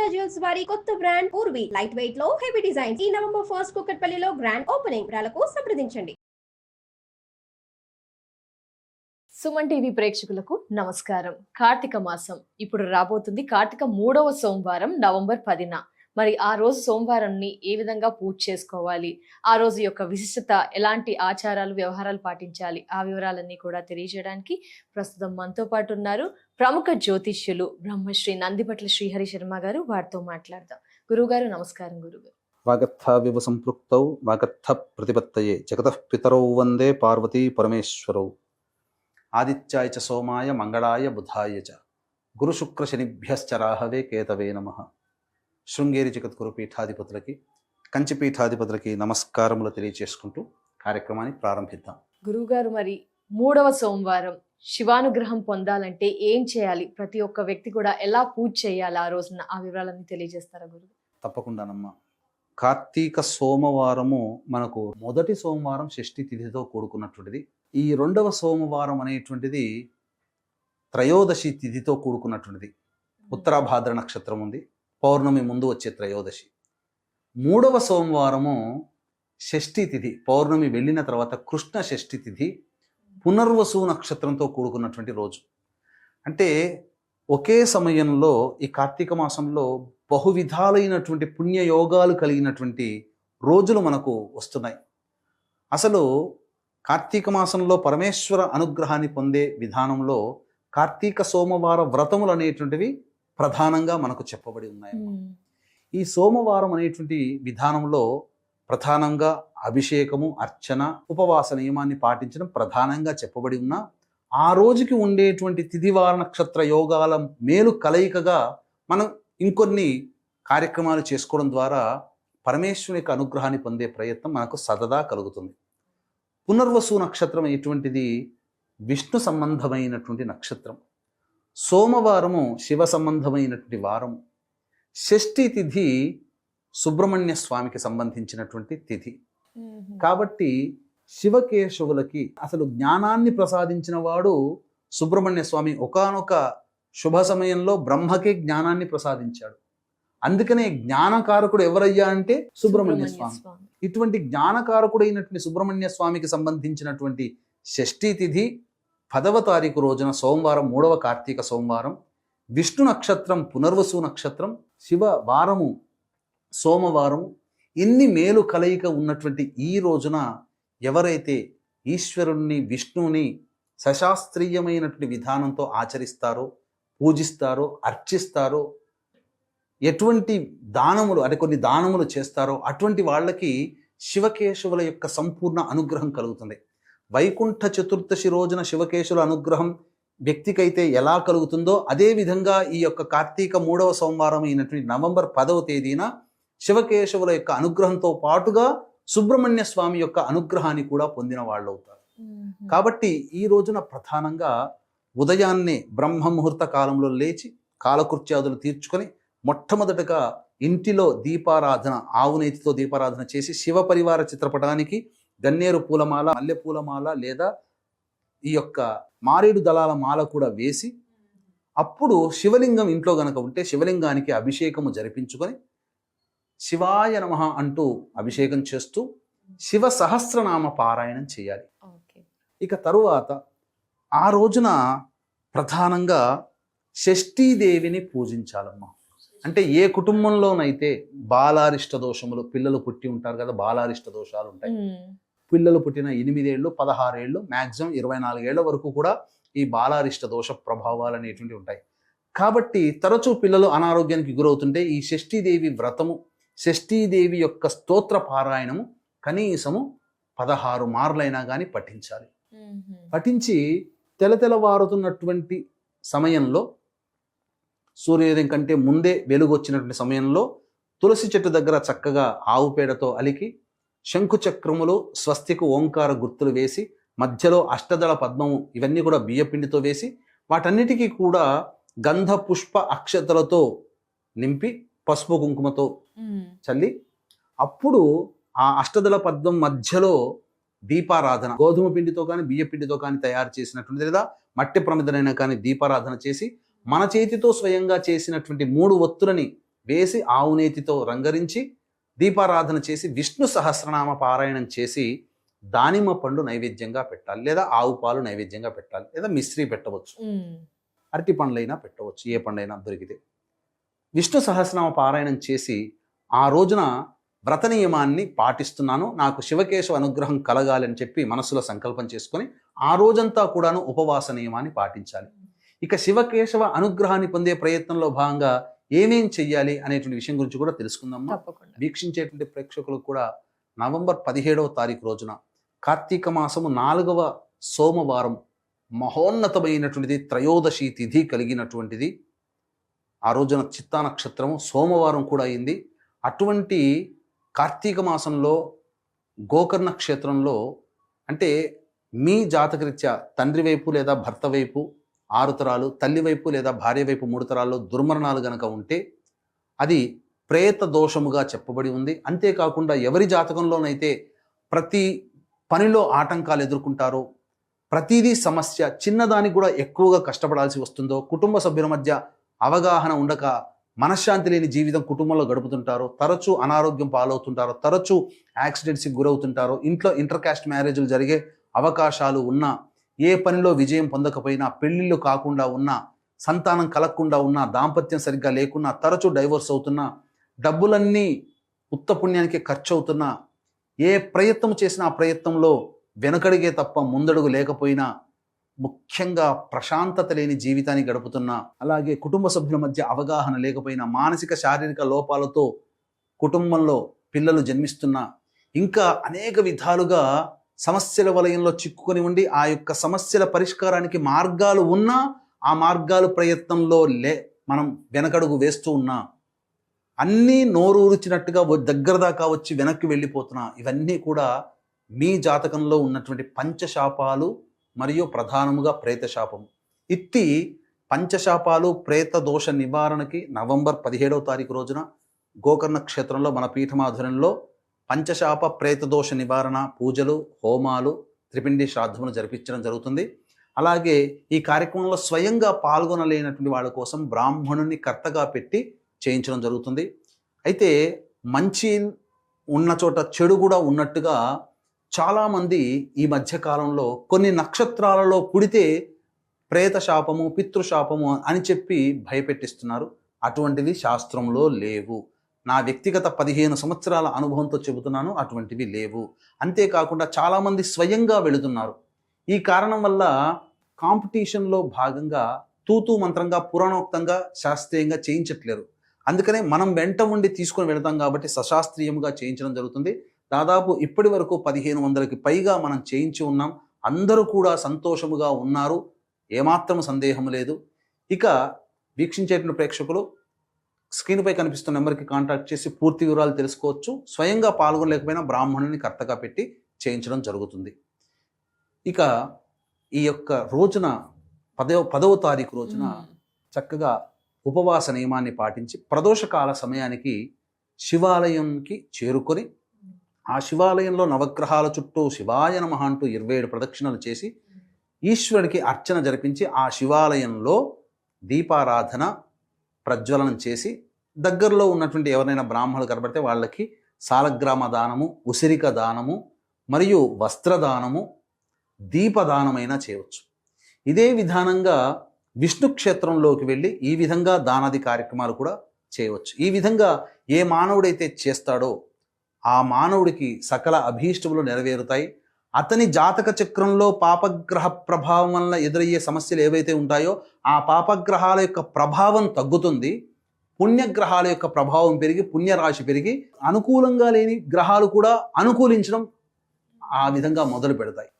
మాంగళ్య జ్యువెల్స్ వారి కొత్త బ్రాండ్ పూర్వి లైట్ వెయిట్ లో హెవీ డిజైన్ ఈ నవంబర్ 1 కూకట్పల్లిలో గ్రాండ్ ఓపెనింగ్ వివరాలకు సంప్రదించండి. సుమన్ టీవీ ప్రేక్షకులకు నమస్కారం. కార్తీక మాసం ఇప్పుడు రాబోతుంది. కార్తీక 3వ సోమవారం నవంబర్ 10న. మరి ఆ రోజు సోమవారాన్ని ఏ విధంగా పూజ చేసుకోవాలి, ఆ రోజు యొక్క విశిష్టత, ఎలాంటి ఆచారాలు వ్యవహారాలు పాటించాలి, ఆ వివరాలన్నీ కూడా తెలియజేయడానికి ప్రస్తుతం మనతో పాటు ఉన్నారు ప్రముఖ జ్యోతిష్యులు బ్రహ్మశ్రీ నందిపట్ల శ్రీహరి శర్మ గారు. వారితో మాట్లాడదాం. గురువుగారు నమస్కారం. గురుగారు వాగర్థావివ సంపృక్తౌ వాగర్థ ప్రతిపత్తయే జగతః పితరౌ వందే పార్వతీ పరమేశ్వరౌ ఆదిత్యాయ చ సోమాయ మంగళాయ బుధాయ చ గురు శుక్ర శనిభ్యశ్చ రాహవే కేతవే నమః. శృంగేరి జగద్గురు పీఠాధిపతులకి, కంచి పీఠాధిపతులకి నమస్కారములు తెలియచేసుకుంటూ కార్యక్రమాన్ని ప్రారంభిద్దాం. గురువుగారు, మరి 3వ సోమవారం శివానుగ్రహం పొందాలంటే ఏం చేయాలి? ప్రతి ఒక్క వ్యక్తి కూడా ఎలా పూజ చేయాలి ఆ రోజున, ఆ వివరాలన్నీ తెలియజేస్తారా గురువు? తప్పకుండానమ్మా. కార్తీక సోమవారము మనకు మొదటి సోమవారం షష్ఠి తిథితో కూడుకున్నటువంటిది. ఈ 2వ సోమవారం అనేటువంటిది త్రయోదశి తిథితో కూడుకున్నటువంటిది. ఉత్తరాభాద్ర నక్షత్రం ఉంది, పౌర్ణమి ముందు వచ్చే త్రయోదశి. 3వ సోమవారము షష్ఠి తిథి, పౌర్ణమి వెళ్ళిన తర్వాత కృష్ణ షష్ఠి తిథి, పునర్వసు నక్షత్రంతో కూడుకున్నటువంటి రోజు. అంటే ఒకే సమయంలో ఈ కార్తీక మాసంలో బహువిధాలైనటువంటి పుణ్యయోగాలు కలిగినటువంటి రోజులు మనకు వస్తున్నాయి. అసలు కార్తీక మాసంలో పరమేశ్వర అనుగ్రహాన్ని పొందే విధానంలో కార్తీక సోమవార వ్రతములు అనేటువంటివి ప్రధానంగా మనకు చెప్పబడి ఉన్నాయి. ఈ సోమవారం అనేటువంటి విధానంలో ప్రధానంగా అభిషేకము, అర్చన, ఉపవాస నియమాన్ని పాటించడం ప్రధానంగా చెప్పబడి ఉన్నా, ఆ రోజుకి ఉండేటువంటి తిథివార నక్షత్ర యోగాల మేలు కలయికగా మనం ఇంకొన్ని కార్యక్రమాలు చేసుకోవడం ద్వారా పరమేశ్వరుని యొక్క అనుగ్రహాన్ని పొందే ప్రయత్నం మనకు సదదా కలుగుతుంది. పునర్వసు నక్షత్రం ఎటువంటిది? విష్ణు సంబంధమైనటువంటి నక్షత్రం. సోమవారము శివ సంబంధమైనటువంటి వారము. షష్ఠి తిథి సుబ్రహ్మణ్య స్వామికి సంబంధించినటువంటి తిథి. కాబట్టి శివకేశవులకి అసలు జ్ఞానాన్ని ప్రసాదించిన వాడు సుబ్రహ్మణ్య స్వామి. ఒకానొక శుభ సమయంలో బ్రహ్మకే జ్ఞానాన్ని ప్రసాదించాడు. అందుకనే జ్ఞానకారకుడు ఎవరయ్యా అంటే సుబ్రహ్మణ్య స్వామి. ఇటువంటి జ్ఞానకారకుడైనటువంటి సుబ్రహ్మణ్య స్వామికి సంబంధించినటువంటి షష్ఠి తిథి 10వ తారీఖు రోజున సోమవారం, 3వ కార్తీక సోమవారం, విష్ణు నక్షత్రం పునర్వసు నక్షత్రం, శివ వారము సోమవారము. ఇన్ని మేలు కలయిక ఉన్నటువంటి ఈ రోజున ఎవరైతే ఈశ్వరుణ్ణి, విష్ణువుని సశాస్త్రీయమైనటువంటి విధానంతో ఆచరిస్తారో, పూజిస్తారో, అర్చిస్తారో, ఎటువంటి దానములు అంటే కొన్ని దానములు చేస్తారో అటువంటి వాళ్ళకి శివకేశవుల యొక్క సంపూర్ణ అనుగ్రహం కలుగుతుంది. వైకుంఠ చతుర్దశి రోజున శివకేశవుల అనుగ్రహం వ్యక్తికైతే ఎలా కలుగుతుందో అదేవిధంగా ఈ యొక్క కార్తీక 3వ సోమవారం అయినటువంటి నవంబర్ 10వ తేదీన శివకేశవుల యొక్క అనుగ్రహంతో పాటుగా సుబ్రహ్మణ్య స్వామి యొక్క అనుగ్రహాన్ని కూడా పొందిన వాళ్ళు అవుతారు. కాబట్టి ఈ రోజున ప్రధానంగా ఉదయాన్నే బ్రహ్మ ముహూర్త కాలంలో లేచి కాలకృత్యాదులు తీర్చుకొని మొట్టమొదటగా ఇంటిలో దీపారాధన, ఆవునేతితో దీపారాధన చేసి శివ పరివార చిత్రపటానికి గన్నేరు పూలమాల, మల్లె పూలమాల లేదా ఈ యొక్క మారేడు దళాల మాల కూడా వేసి, అప్పుడు శివలింగం ఇంట్లో గనక ఉంటే శివలింగానికి అభిషేకము జరిపించుకొని శివాయ నమః అంటూ అభిషేకం చేస్తూ శివ సహస్రనామ పారాయణం చేయాలి. ఇక తరువాత ఆ రోజున ప్రధానంగా షష్ఠీదేవిని పూజించాలమ్మా. అంటే ఏ కుటుంబంలోనైతే బాలారిష్ట దోషములు, పిల్లలు పుట్టి ఉంటారు కదా, బాలారిష్ట దోషాలు ఉంటాయి. పిల్లలు పుట్టిన 8 ఏళ్ళు, 16 ఏళ్ళు, మ్యాక్సిమం 24 ఏళ్ల వరకు కూడా ఈ బాలారిష్ట దోష ప్రభావాలు అనేటువంటివి ఉంటాయి. కాబట్టి తరచూ పిల్లలు అనారోగ్యానికి గురవుతుంటే ఈ షష్ఠీదేవి వ్రతము, షష్ఠీదేవి యొక్క స్తోత్ర పారాయణము కనీసము 16 మార్లైనా కానీ పఠించాలి. పఠించి తెలతెలవారుతున్నటువంటి సమయంలో, సూర్యోదయం కంటే ముందే వెలుగు వచ్చినటువంటి సమయంలో తులసి చెట్టు దగ్గర చక్కగా ఆవు పేడతో అలికి శంకు చక్రములు, స్వస్తికు ఓంకార గుర్తులు వేసి మధ్యలో అష్టదళ పద్మము ఇవన్నీ కూడా బియ్యపిండితో వేసి వాటన్నిటికీ కూడా గంధ పుష్ప అక్షతలతో నింపి పసుపు కుంకుమతో చల్లి అప్పుడు ఆ అష్టదళ పద్మం మధ్యలో దీపారాధన, గోధుమ పిండితో కానీ బియ్య పిండితో కానీ తయారు చేసినటువంటి లేదా మట్టి ప్రమిదనైనా కానీ దీపారాధన చేసి మన చేతితో స్వయంగా చేసినటువంటి 3 ఒత్తులని వేసి ఆవు నేతితో రంగరించి దీపారాధన చేసి విష్ణు సహస్రనామ పారాయణం చేసి దానిమ్మ పండు నైవేద్యంగా పెట్టాలి, లేదా ఆవు పాలు నైవేద్యంగా పెట్టాలి, లేదా మిశ్రీ పెట్టవచ్చు, అరటి పండ్లైనా పెట్టవచ్చు, ఏ పండైనా దొరికితే. విష్ణు సహస్రనామ పారాయణం చేసి ఆ రోజున వ్రత నియమాన్ని పాటిస్తున్నాను, నాకు శివకేశవ అనుగ్రహం కలగాలి అని చెప్పి మనసులో సంకల్పం చేసుకొని ఆ రోజంతా కూడాను ఉపవాస నియమాన్ని పాటించాలి. ఇక శివకేశవ అనుగ్రహాన్ని పొందే ప్రయత్నంలో భాగంగా ఏమేం చెయ్యాలి అనేటువంటి విషయం గురించి కూడా తెలుసుకుందాం. వీక్షించేటువంటి ప్రేక్షకులకు కూడా నవంబర్ 17వ తారీఖు రోజున కార్తీక మాసము 4వ సోమవారం మహోన్నతమైనటువంటిది, త్రయోదశి తిథి కలిగినటువంటిది. ఆ రోజున చిత్తా నక్షత్రము సోమవారం కూడా అయింది. అటువంటి కార్తీక మాసంలో గోకర్ణ క్షేత్రంలో, అంటే మీ జాతకరీత్యా తండ్రి వైపు లేదా భర్త వైపు 6 తరాలు, తల్లి వైపు లేదా భార్య వైపు 3 తరాల్లో దుర్మరణాలు గనక ఉంటే అది ప్రేత దోషముగా చెప్పబడి ఉంది. అంతేకాకుండా ఎవరి జాతకంలోనైతే ప్రతి పనిలో ఆటంకాలు ఎదుర్కొంటారో, ప్రతిదీ సమస్య, చిన్నదానికి కూడా ఎక్కువగా కష్టపడాల్సి వస్తుందో, కుటుంబ సభ్యుల మధ్య అవగాహన ఉండక మనశ్శాంతి లేని జీవితం కుటుంబంలో గడుపుతుంటారో, తరచూ అనారోగ్యం పాలవుతుంటారో, తరచూ యాక్సిడెంట్స్కి గురవుతుంటారో, ఇంట్లో ఇంటర్ కాస్ట్ మ్యారేజ్లు జరిగే అవకాశాలు ఉన్నా, ఏ పనిలో విజయం పొందకపోయినా, పెళ్ళిళ్ళు కాకుండా ఉన్నా, సంతానం కలగకుండా ఉన్నా, దాంపత్యం సరిగ్గా లేకున్నా, తరచూ డైవోర్స్ అవుతున్నా, డబ్బులన్నీ ఉత్తపుణ్యానికి ఖర్చు అవుతున్నా, ఏ ప్రయత్నం చేసినా ఆ ప్రయత్నంలో వెనకడిగే తప్ప ముందడుగు లేకపోయినా, ముఖ్యంగా ప్రశాంతత లేని జీవితాన్ని గడుపుతున్నా, అలాగే కుటుంబ సభ్యుల మధ్య అవగాహన లేకపోయినా, మానసిక శారీరక లోపాలతో కుటుంబంలో పిల్లలు జన్మిస్తున్నా, ఇంకా అనేక విధాలుగా సమస్యల వలయంలో చిక్కుకొని ఉండి ఆ యొక్క సమస్యల పరిష్కారానికి మార్గాలు ఉన్నా ఆ మార్గాలు ప్రయత్నంలో మనం వెనకడుగు వేస్తూ ఉన్నా, అన్నీ నోరూర్చినట్టుగా దగ్గర దాకా వచ్చి వెనక్కి వెళ్ళిపోతున్నా, ఇవన్నీ కూడా మీ జాతకంలో ఉన్నటువంటి పంచశాపాలు మరియు ప్రధానముగా ప్రేతశాపము. ఇట్టి పంచశాపాలు ప్రేత దోష నివారణకి నవంబర్ 17వ తారీఖు రోజున గోకర్ణ క్షేత్రంలో మన పీఠమాధుర్యంలో పంచశాప ప్రేతదోష నివారణ పూజలు, హోమాలు, త్రిపిండి శ్రాద్ధములు జరిపించడం జరుగుతుంది. అలాగే ఈ కార్యక్రమంలో స్వయంగా పాల్గొనలేనటువంటి వాళ్ళ కోసం బ్రాహ్మణుని కర్తగా పెట్టి చేయించడం జరుగుతుంది. అయితే మంచి ఉన్న చోట చెడు కూడా ఉన్నట్టుగా చాలామంది ఈ మధ్యకాలంలో కొన్ని నక్షత్రాలలో పుడితే ప్రేతశాపము, పితృశాపము అని చెప్పి భయపెట్టిస్తున్నారు. అటువంటివి శాస్త్రంలో లేవు. నా వ్యక్తిగత 15 సంవత్సరాల అనుభవంతో చెబుతున్నాను, అటువంటివి లేవు. అంతేకాకుండా చాలామంది స్వయంగా వెళుతున్నారు. ఈ కారణం వల్ల కాంపిటీషన్లో భాగంగా తూతూ మంత్రంగా, పురాణోక్తంగా, శాస్త్రీయంగా చేయించట్లేరు. అందుకనే మనం వెంట ఉండి తీసుకొని వెళతాం కాబట్టి సశాస్త్రీయంగా చేయించడం జరుగుతుంది. దాదాపు ఇప్పటి వరకు 1500కి పైగా మనం చేయించి ఉన్నాం. అందరూ కూడా సంతోషముగా ఉన్నారు, ఏమాత్రం సందేహం లేదు. ఇక వీక్షించేటువంటి ప్రేక్షకులు స్క్రీన్పై కనిపిస్తున్న నెంబర్కి కాంటాక్ట్ చేసి పూర్తి వివరాలు తెలుసుకోవచ్చు. స్వయంగా పాల్గొనలేకపోయినా బ్రాహ్మణుని కర్తగా పెట్టి చేయించడం జరుగుతుంది. ఇక ఈ యొక్క రోజున 10వ తారీఖు రోజున చక్కగా ఉపవాస నియమాన్ని పాటించి ప్రదోషకాల సమయానికి శివాలయంకి చేరుకొని ఆ శివాలయంలో నవగ్రహాల చుట్టూ శివాయ నమః అంటూ 27 ప్రదక్షిణలు చేసి ఈశ్వరుడికి అర్చన జరిపించి ఆ శివాలయంలో దీపారాధన ప్రజ్వలనం చేసి దగ్గరలో ఉన్నటువంటి ఎవరైనా బ్రాహ్మణులు కనబడితే వాళ్ళకి సాలగ్రామ దానము, ఉసిరిక దానము మరియు వస్త్రదానము, దీపదానమైనా చేయవచ్చు. ఇదే విధానంగా విష్ణు క్షేత్రంలోకి వెళ్ళి ఈ విధంగా దానాది కార్యక్రమాలు కూడా చేయవచ్చు. ఈ విధంగా ఏ మానవుడైతే చేస్తాడో ఆ మానవుడికి సకల అభీష్టములు నెరవేరుతాయి. అతని జాతక చక్రంలో పాపగ్రహ ప్రభావం వల్ల ఎదురయ్యే సమస్యలు ఏవైతే ఉంటాయో ఆ పాపగ్రహాల యొక్క ప్రభావం తగ్గుతుంది. పుణ్యగ్రహాల యొక్క ప్రభావం పెరిగి పుణ్యరాశి పెరిగి అనుకూలంగా లేని గ్రహాలు కూడా అనుకూలించడం ఆ విధంగా మొదలు పెడతాయి.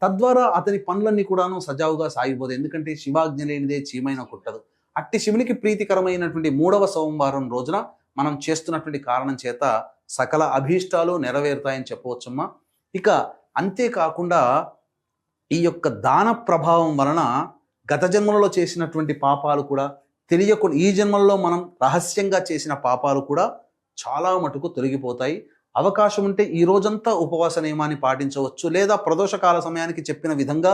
తద్వారా అతని పనులన్నీ కూడాను సజావుగా సాగిపోతాయి. ఎందుకంటే శివాజ్ఞ లేనిదే చీమైన కుట్టదు. అట్టి శివునికి ప్రీతికరమైనటువంటి 3వ సోమవారం రోజున మనం చేస్తున్నటువంటి కారణం చేత సకల అభీష్టాలు నెరవేరుతాయని చెప్పవచ్చమ్మా. ఇక అంతేకాకుండా ఈ యొక్క దాన ప్రభావం వలన గత జన్మలలో చేసినటువంటి పాపాలు కూడా తెలియకుండా ఈ జన్మల్లో మనం రహస్యంగా చేసిన పాపాలు కూడా చాలా మటుకు తొలగిపోతాయి. అవకాశం ఉంటే ఈ రోజంతా ఉపవాస నియమాన్ని పాటించవచ్చు, లేదా ప్రదోషకాల సమయానికి చెప్పిన విధంగా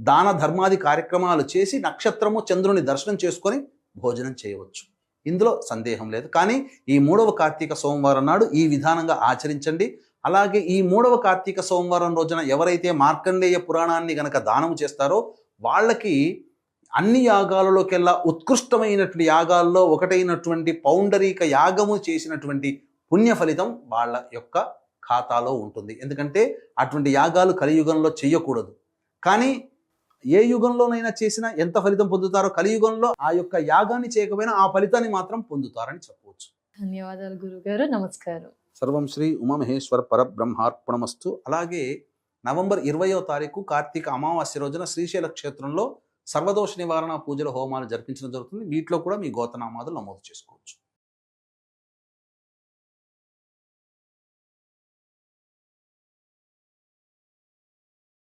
దాన ధర్మాది కార్యక్రమాలు చేసి నక్షత్రము, చంద్రుని దర్శనం చేసుకొని భోజనం చేయవచ్చు. ఇందులో సందేహం లేదు. కానీ ఈ 3వ కార్తీక సోమవారం నాడు ఈ విధానంగా ఆచరించండి. అలాగే ఈ 3వ కార్తీక సోమవారం రోజున ఎవరైతే మార్కండేయ పురాణాన్ని గనక దానం చేస్తారో వాళ్ళకి అన్ని యాగాలలోకెల్లా ఉత్కృష్టమైనటువంటి యాగాల్లో ఒకటైనటువంటి పౌండరీక యాగము చేసినటువంటి పుణ్య ఫలితం వాళ్ళ యొక్క ఖాతాలో ఉంటుంది. ఎందుకంటే అటువంటి యాగాలు కలియుగంలో చేయకూడదు. కానీ ఏ యుగంలోనైనా చేసినా ఎంత ఫలితం పొందుతారో కలియుగంలో ఆ యొక్క యాగాన్ని చేయకపోయినా ఆ ఫలితాన్ని మాత్రం పొందుతారని చెప్పవచ్చు. ధన్యవాదాలు గురుగారు. నమస్కారం. సర్వం శ్రీ ఉమామహేశ్వర పరబ్రహ్మార్పణమస్తు. అలాగే నవంబర్ 20వ తారీఖు కార్తీక అమావాస్య రోజున శ్రీశైల క్షేత్రంలో సర్వదోష నివారణ పూజల హోమాలు జరిపించడం జరుగుతుంది. వీటిలో కూడా మీ గోత్రనామాదులు నమోదు చేసుకోవచ్చు.